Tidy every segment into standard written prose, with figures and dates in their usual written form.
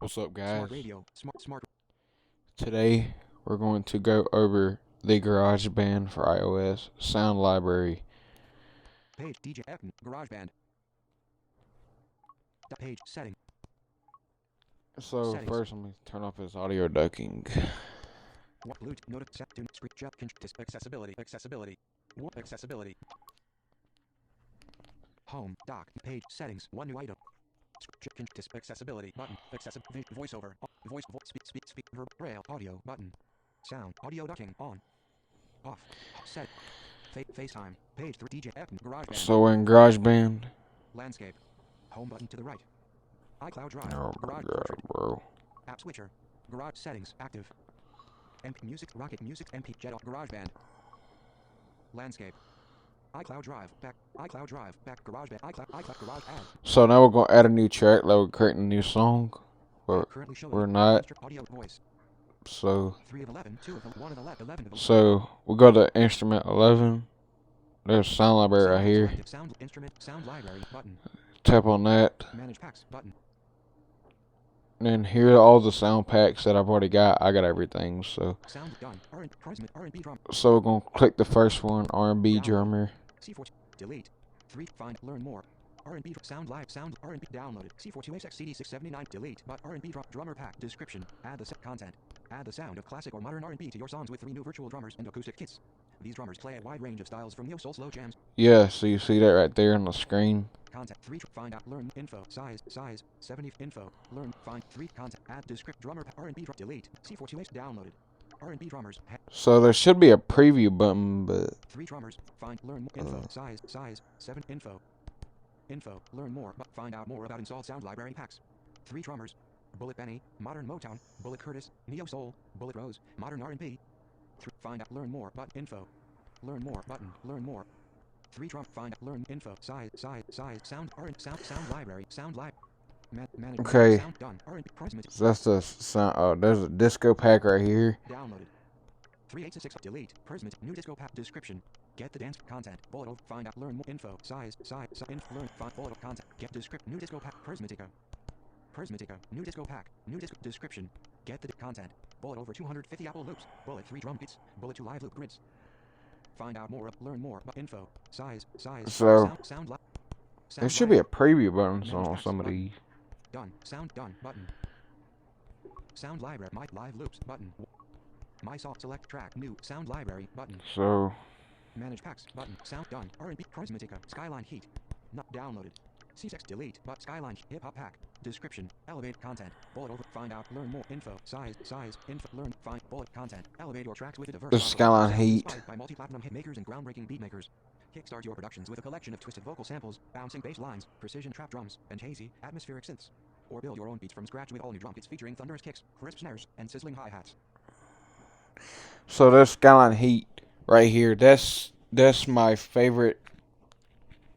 What's up, guys? Smart radio. Smart. Today we're going to go over the GarageBand for iOS sound library. Page DJ Acton GarageBand. Page setting. So Settings. first, let me turn off his audio ducking. What Bluetooth note set to screen jet accessibility. Home dock page settings. One new item. Accessibility button. Voiceover. Voice speak verb braille audio button. Sound audio ducking on. Off. Set. FaceTime. Page 3 DJ Acton GarageBand. So we're in GarageBand. Landscape. Home button to the right. iCloud Drive. Oh my Garage god, portrait. bro. App switcher. Garage settings active. MP music rocket music MP jet GarageBand. Landscape. iCloud Drive back. iCloud Drive back. GarageBand. iCloud Garage add. So now we're going to add a new track that we're creating a new song. But Currently showing we're not. audio voice. So 3 of 11, 2 of 1 of 11 of so we go to instrument 11. There's sound library right here. Sound instrument sound library button. Tap on that. Manage packs button. And then here are all the sound packs that I've already got. I got everything. So Sound done. R&B drum. So we're going to click the first one, R&B drummer. C4 delete. 3 find learn more. R&B sound live sound R&B downloaded. C42HX CD679 delete. But R&B drummer pack description. Add the set content. Add the sound of classic or modern R&B to your songs with 3 new virtual drummers and acoustic kits. These drummers play a wide range of styles from neo-soul slow jams. Yeah, so you see that right there on the screen. Content 3 find out learn info size 70 info learn find 3 content add descript drummer R&B delete C42H downloaded R&B drummers So there should be a preview button, but 3 drummers find learn info size 7 info learn more but find out more about installed sound library packs. 3 drummers Bullet Benny, Modern Motown, Bullet Curtis, Neo Soul, Bullet Rose, Modern R&B. Find out learn more but info learn more button learn more. 3 drum find learn info size sound library sound live manage okay. Sound done R&B So that's the sound. Oh, there's a disco pack right here. Downloaded 3866 delete Prismatic new disco pack description. Get the dance content bullet over find out learn more info size learn find bullet of content get descript new disco pack Prismatica new disco pack new disco description. Get the content bullet over 250 Apple loops bullet 3 drum beats bullet 2 live loop grids. Find out more learn more info size So sound there should be a preview button on some of these. Done sound done button. Sound library my live loops button. My song select track new sound library button. So Manage packs button sound done R&B Prismatica Skyline Heat not downloaded. C6 delete but Skyline hip hop pack description elevate content bullet over find out learn more info size info learn find bullet content elevate your tracks with a diverse the Skyline Heat by multi-platinum hit makers and groundbreaking beat makers. Kickstart your productions with a collection of twisted vocal samples, bouncing bass lines, precision trap drums, and hazy, atmospheric synths. Or build your own beats from scratch with all new drum kits featuring thunderous kicks, crisp snares, and sizzling hi-hats. So there's Skyline Heat right here. That's my favorite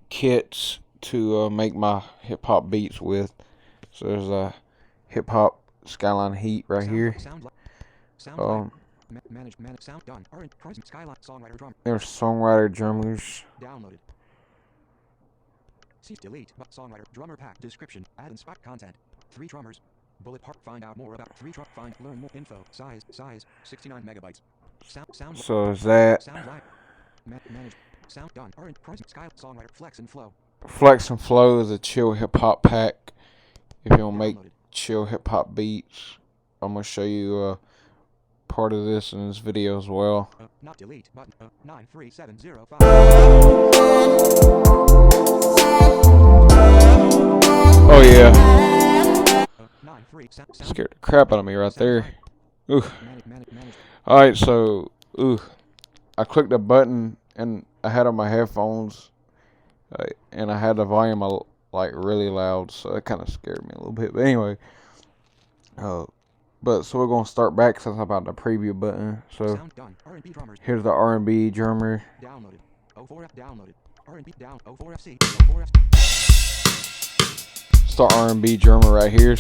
kits to make my hip hop beats with. So there's a hip hop Skyline Heat right here. Manage sound done. Skyline songwriter drum. There's songwriter drummers. Downloaded. Cease delete but songwriter drummer pack description add and spot content. 3 drummers. Bullet part find out more about 3 drum find learn more info size 69 megabytes. Sound So is that sound live manage sound done. Sky songwriter flex and flow. Flex and Flow is a chill hip hop pack. If you want to make chill hip hop beats, I'm gonna show you part of this in this video as well. Not delete button 93705. Oh yeah. Scared the crap out of me right there. Ooh. Alright, so I clicked the button and I had on my headphones and I had the volume like really loud, so it kind of scared me a little bit. But anyway, but so we're gonna start back since I'm about the preview button. So here's the R&B drummer. Downloaded. 04F downloaded. R&B down 04FC. Start R&B drummer right here.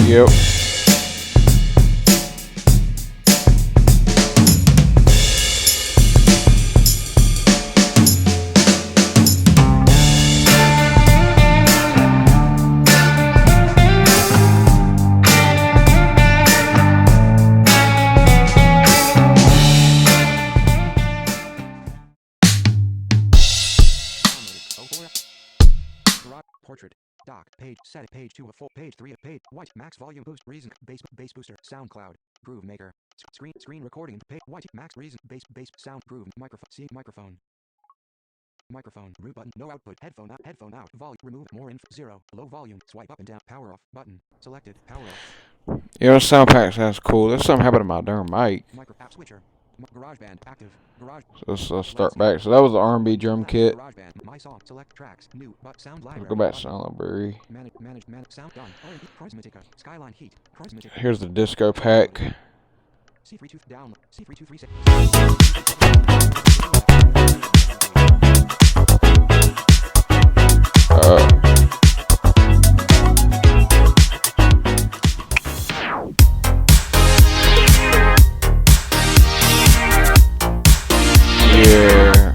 Yep. Garage portrait. Dock. Page. Set. Page 2 of 4. Page 3 of page. White. Max volume boost. Reason. Bass booster. SoundCloud. Groove maker. Screen recording. Page. White. Max reason. Bass sound. Groove. Microphone. See microphone. Microphone. Root button. No output. Headphone out. Headphone out. Volume. Remove. More info. 0. Low volume. Swipe up and down. Power off. Button. Selected. Power off. Yeah, sound pack sounds cool. There's something happened to my darn mic. Micro app switcher. GarageBand active. Garage. So let's start back. So that was the R&B drum kit. GarageBand. My song. Select tracks. New. But sound We'll library. go back to sound library. Manage. Sound done. R&B. Chrysmatica. Skyline heat. Chrysmatica. Here's the disco pack. C32 download. C3236. Yeah.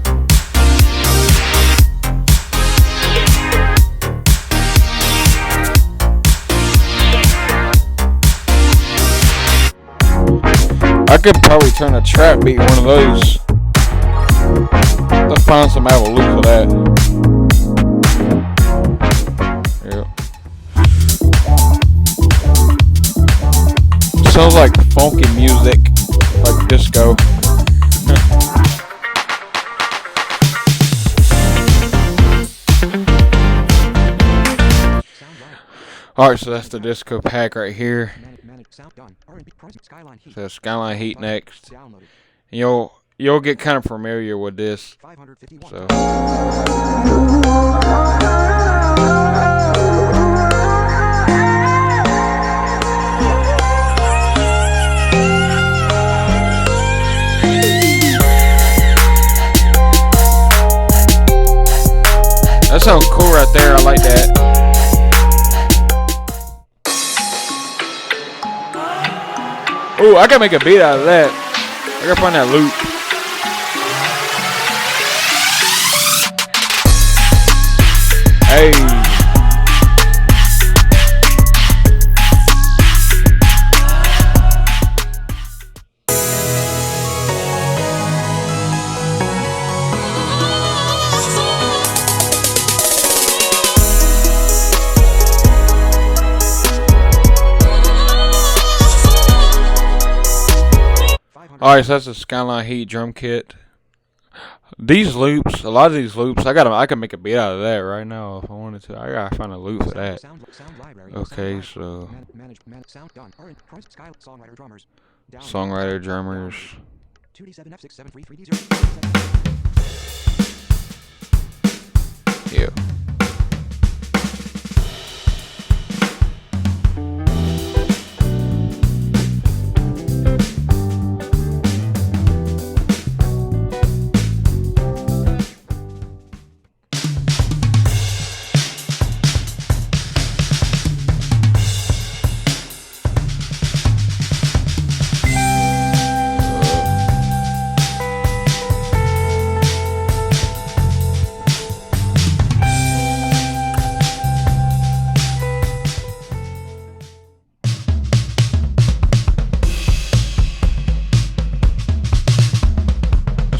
I could probably turn a trap beat one of those. Let's find some Apple loop for that. Yep. Sounds like funky music, like disco. Alright, so that's the disco pack right here. So Skyline Heat next. And you'll get kind of familiar with this. So that sounds cool right there. I like that. Ooh, I can make a beat out of that. I gotta find that loop. Hey. Alright, so that's the Skyline Heat drum kit. These loops, a lot of these loops, I can make a beat out of that right now if I wanted to. I gotta find a loop for that. Okay, so songwriter, drummers. Yeah.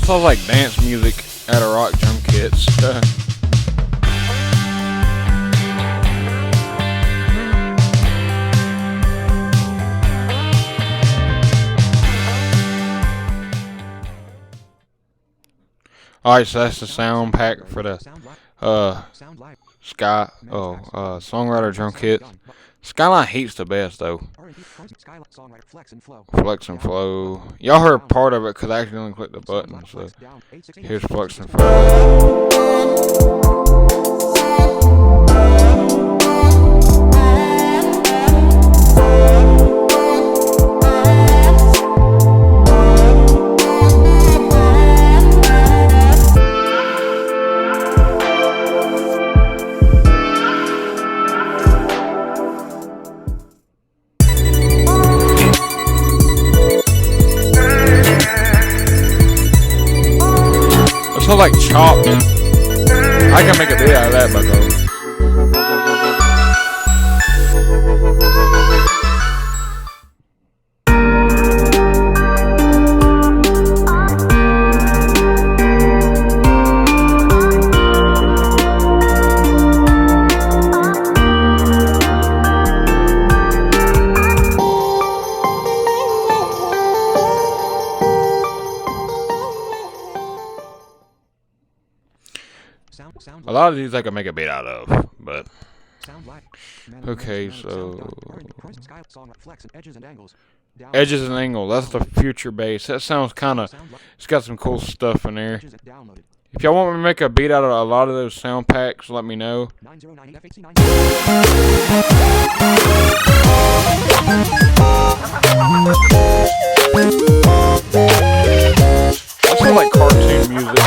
Sounds like dance music out of rock drum kits. Alright, so that's the sound pack for the songwriter drum kit. Skyline Heat's the best though. Flex and Flow. Y'all heard part of it because I accidentally clicked the button. So here's Flex and Flow. Smells like chopped. I can make a beat out of that, bucko. A lot of these I can make a beat out of, but okay, so edges and angle, that's the future bass. That sounds kind of, it's got some cool stuff in there. If y'all want me to make a beat out of a lot of those sound packs, let me know. That sounds like cartoon music.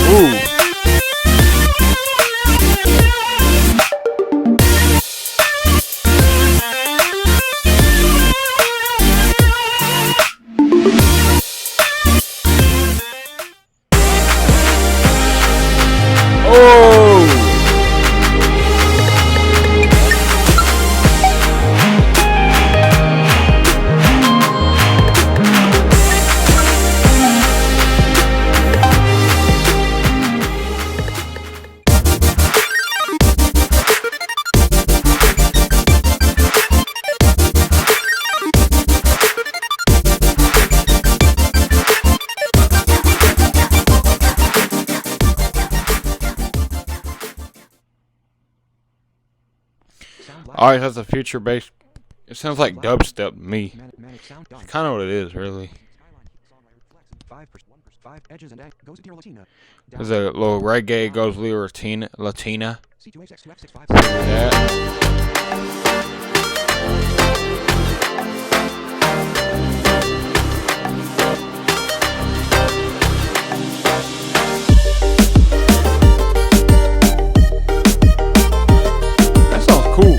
Ooh. Alright, that's a future bass. It sounds like dubstep to me. It's kind of what it is, really. There's a little reggae goes little Latina. That sounds cool.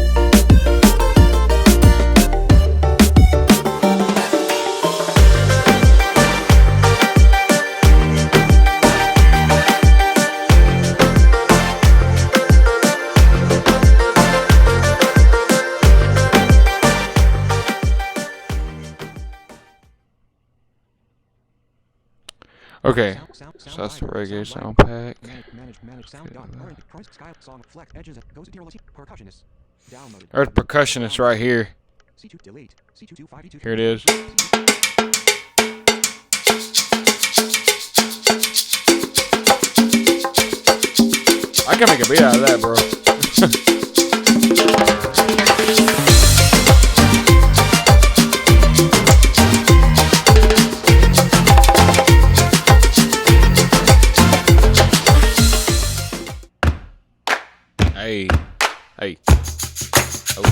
Okay, so that's the reggae sound pack. There's percussionist right here. Here it is. I can make a beat out of that, bro. Hey. Oh.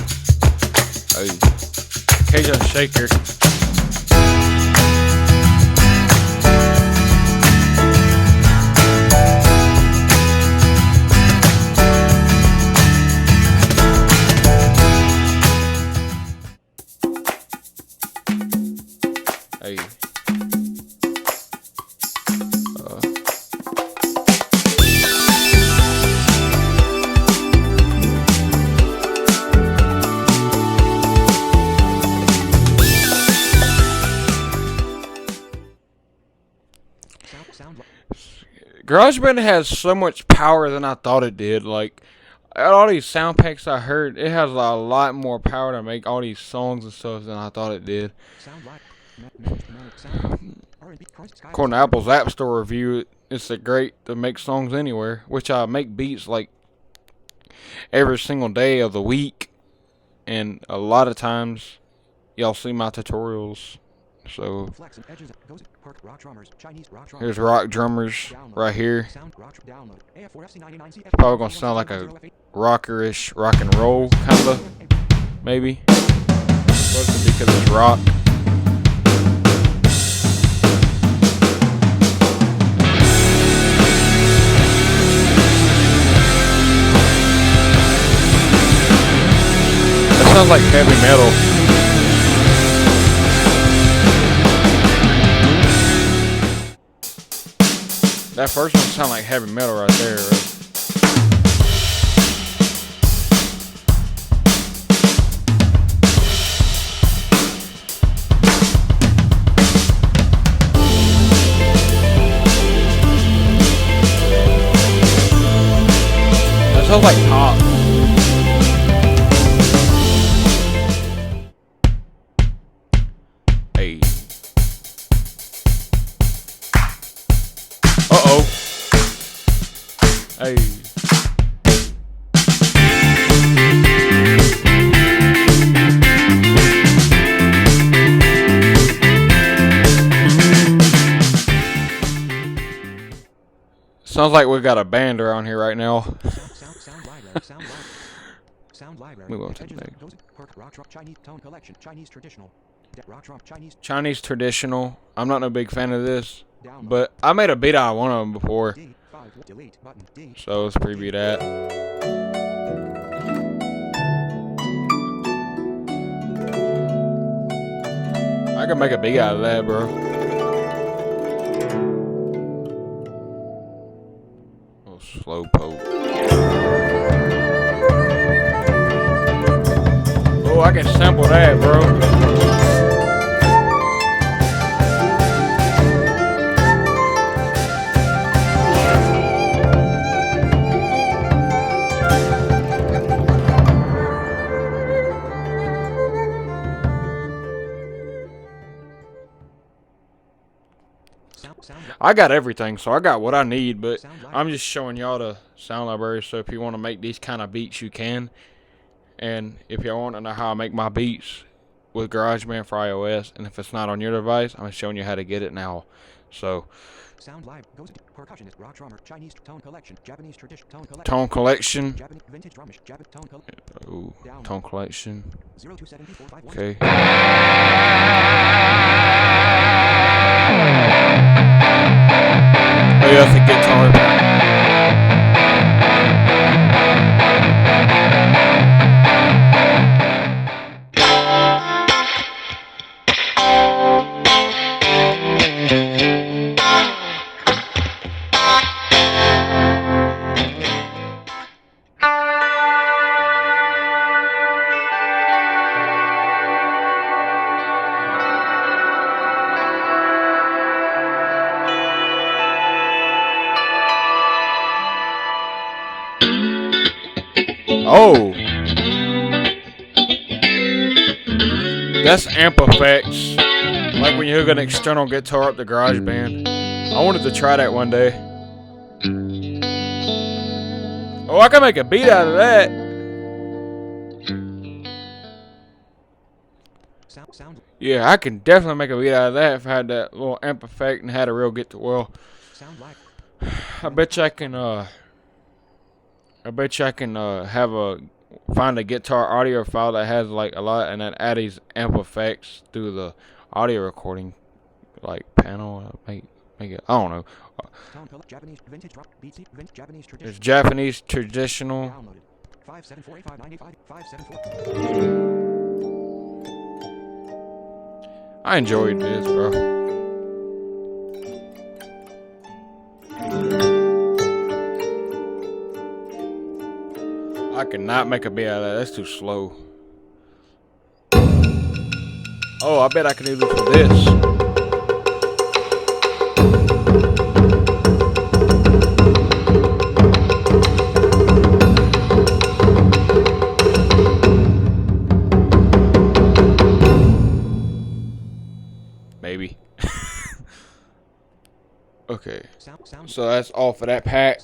Cajun shaker. Hey. GarageBand has so much power than I thought it did. Like, all these sound packs I heard, it has a lot more power to make all these songs and stuff than I thought it did. According to Apple's App Store review, it's great to make songs anywhere, which I make beats like every single day of the week, and a lot of times y'all see my tutorials. So here's rock drummers right here. It's probably gonna sound like a rockerish rock and roll kind of, maybe. Supposed to be because it's rock. That sounds like heavy metal. That first one sounded like heavy metal right there. Right? That sounds like pop. Hey. Uh-oh. Hey. Sounds like we got a band around here right now. Sound library. Move on to the next. Chinese tone collection. Chinese traditional. Chinese traditional. I'm not a big fan of this, but I made a beat out of one of them before, so let's preview that. I can make a beat out of that, bro. Oh, slow poke. Oh, I can sample that, bro. I got everything, so I got what I need, but I'm just showing y'all the sound library, so if you want to make these kind of beats, you can. And if y'all want to know how I make my beats with GarageBand for iOS, and if it's not on your device, I'm showing you how to get it now. So, sound live goes to percussionist, rock drummer, Chinese tone collection, Japanese tradition, tone collection. Vintage drummers, Ooh, tone collection. 0275451. Okay. Oh yeah, that's a guitar. Oh, that's amp effects. Like when you hook an external guitar up to GarageBand. I wanted to try that one day. Oh, I can make a beat out of that. Yeah, I can definitely make a beat out of that if I had that little amp effect and had a real guitar. Well, I bet you I can. Find a guitar audio file that has like a lot, and then add these amp effects through the audio recording, like panel. Make it. I don't know. There's Japanese traditional. I enjoyed this, bro. I cannot make a beat out of that. That's too slow. Oh, I bet I can do this with this. Maybe. Okay. So that's all for that pack.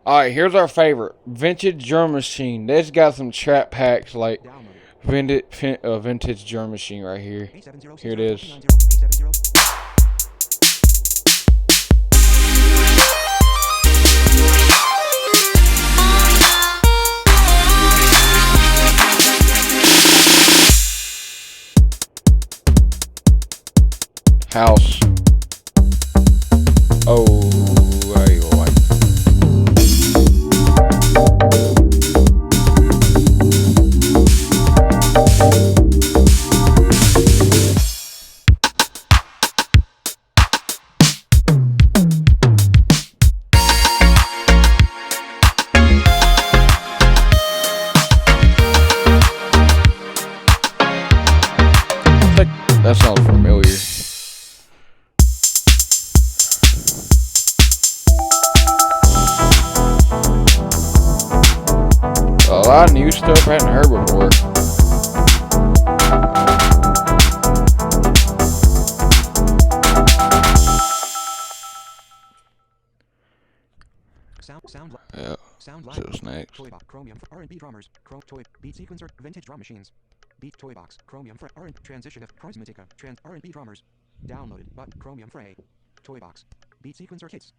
Alright, here's our favorite. Vintage Drum Machine. This got some trap packs like vintage drum machine right here. Here it is. House. Oh, there you go. lot of new stuff I hadn't heard before. Yeah. Sound So what's next? Toybox Chromium for R&B drummers. Toy Beat Sequencer Vintage Drum Machines. Beat Toybox Chromium for R&B Transition of Prismatica Trans R&B drummers. Downloaded but Chromium for A. Toybox Beat Sequencer kits.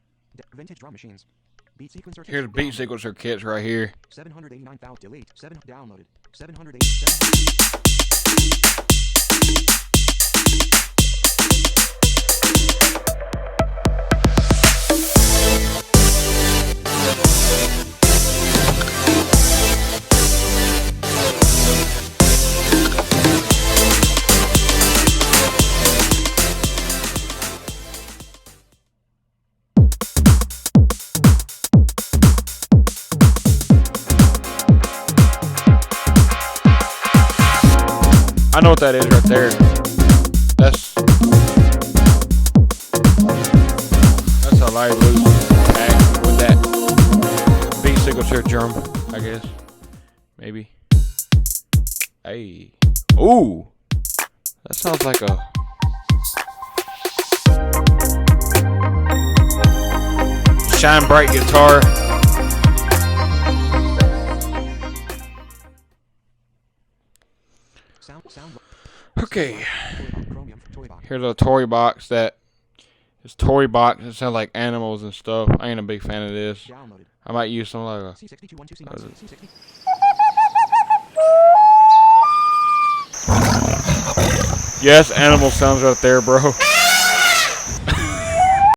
Vintage drum machines. Beat Sequencer kits. Here's beat sequencer kits right here. 789,000 delete 7 downloaded 787. I know what that is right there. That's a live loose act with that beat signature drum, I guess. Maybe. Hey. Ooh. That sounds like a shine bright guitar. Okay. Here's a toy box that is toy box. It sounds like animals and stuff. I ain't a big fan of this. I might use some like a. Yes, animal sounds right there, bro.